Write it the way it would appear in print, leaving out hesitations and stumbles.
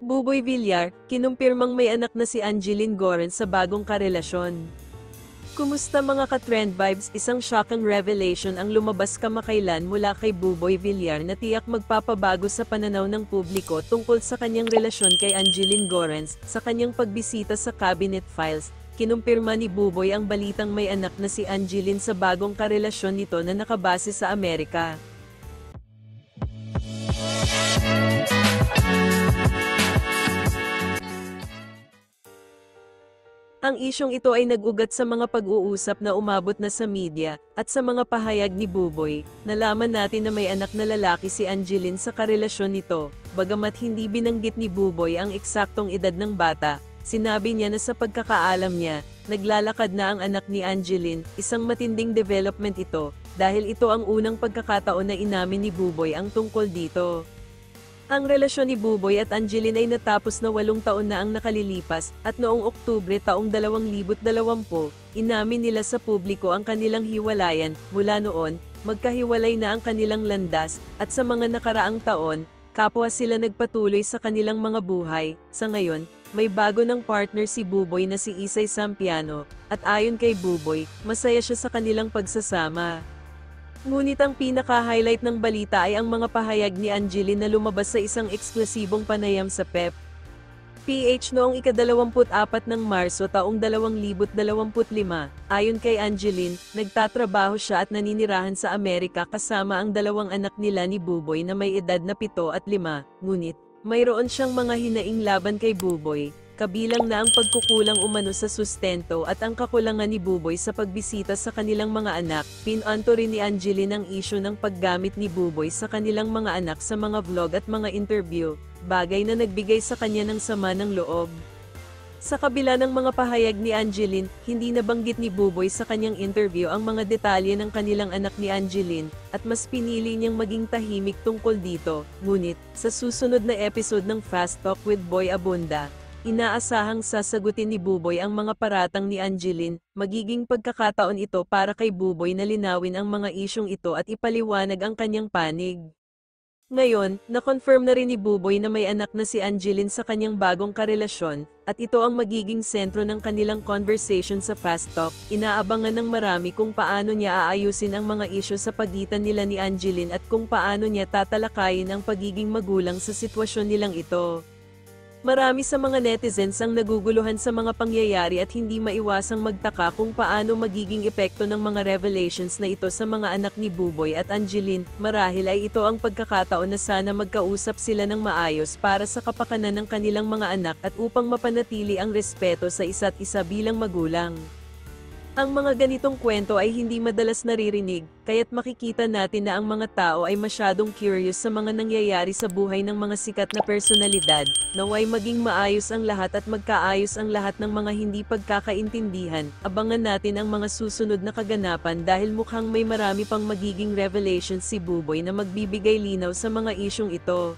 Buboy Villar, kinumpirmang may anak na si Angeline Goren sa bagong karelasyon. Kumusta mga ka-trend vibes? Isang shocking revelation ang lumabas kamakailan mula kay Buboy Villar na tiyak magpapabago sa pananaw ng publiko tungkol sa kanyang relasyon kay Angeline Goren. Sa kanyang pagbisita sa Cabinet Files, kinumpirma ni Buboy ang balitang may anak na si Angeline sa bagong karelasyon nito na nakabase sa Amerika. Ang isyong ito ay nag-ugat sa mga pag-uusap na umabot na sa media, at sa mga pahayag ni Buboy. Nalaman natin na may anak na lalaki si Angeline sa karelasyon nito, bagamat hindi binanggit ni Buboy ang eksaktong edad ng bata. Sinabi niya na sa pagkakaalam niya, naglalakad na ang anak ni Angeline. Isang matinding development ito, dahil ito ang unang pagkakataon na inamin ni Buboy ang tungkol dito. Ang relasyon ni Buboy at Angeline ay natapos na 8 taon na ang nakalilipas, at noong Oktubre taong 2020, inamin nila sa publiko ang kanilang hiwalayan. Mula noon, magkahiwalay na ang kanilang landas, at sa mga nakaraang taon, kapwa sila nagpatuloy sa kanilang mga buhay. Sa ngayon, may bago ng partner si Buboy na si Isay Sampiano, at ayon kay Buboy, masaya siya sa kanilang pagsasama. Ngunit ang pinaka-highlight ng balita ay ang mga pahayag ni Angeline na lumabas sa isang eksklusibong panayam sa PH noong ika-24 ng Marso taong 2025. Ayon kay Angeline, nagtatrabaho siya at naninirahan sa Amerika kasama ang 2 anak nila ni Buboy na may edad na 7 at 5. Ngunit, mayroon siyang mga hinaing laban kay Buboy, kabilang na ang pagkukulang umano sa sustento at ang kakulangan ni Buboy sa pagbisita sa kanilang mga anak. Pinanto rin ni Angeline ang isyu ng paggamit ni Buboy sa kanilang mga anak sa mga vlog at mga interview, bagay na nagbigay sa kanya ng sama ng loob. Sa kabila ng mga pahayag ni Angeline, hindi nabanggit ni Buboy sa kanyang interview ang mga detalye ng kanilang anak ni Angeline, at mas pinili niyang maging tahimik tungkol dito. Ngunit, sa susunod na episode ng Fast Talk with Boy Abunda, inaasahang sasagutin ni Buboy ang mga paratang ni Angeline. Magiging pagkakataon ito para kay Buboy na linawin ang mga isyong ito at ipaliwanag ang kanyang panig. Ngayon, na-confirm na rin ni Buboy na may anak na si Angeline sa kanyang bagong karelasyon, at ito ang magiging sentro ng kanilang conversation sa Fast Talk. Inaabangan ng marami kung paano niya aayusin ang mga isyu sa pagitan nila ni Angeline at kung paano niya tatalakayin ang pagiging magulang sa sitwasyon nilang ito. Marami sa mga netizens ang naguguluhan sa mga pangyayari at hindi maiwasang magtaka kung paano magiging epekto ng mga revelations na ito sa mga anak ni Buboy at Angeline. Marahil ay ito ang pagkakataon na sana magkausap sila ng maayos para sa kapakanan ng kanilang mga anak at upang mapanatili ang respeto sa isa't isa bilang magulang. Ang mga ganitong kwento ay hindi madalas naririnig, kaya't makikita natin na ang mga tao ay masyadong curious sa mga nangyayari sa buhay ng mga sikat na personalidad. Naway maging maayos ang lahat at magkaayos ang lahat ng mga hindi pagkakaintindihan. Abangan natin ang mga susunod na kaganapan dahil mukhang may marami pang magiging revelations si Buboy na magbibigay linaw sa mga isyong ito.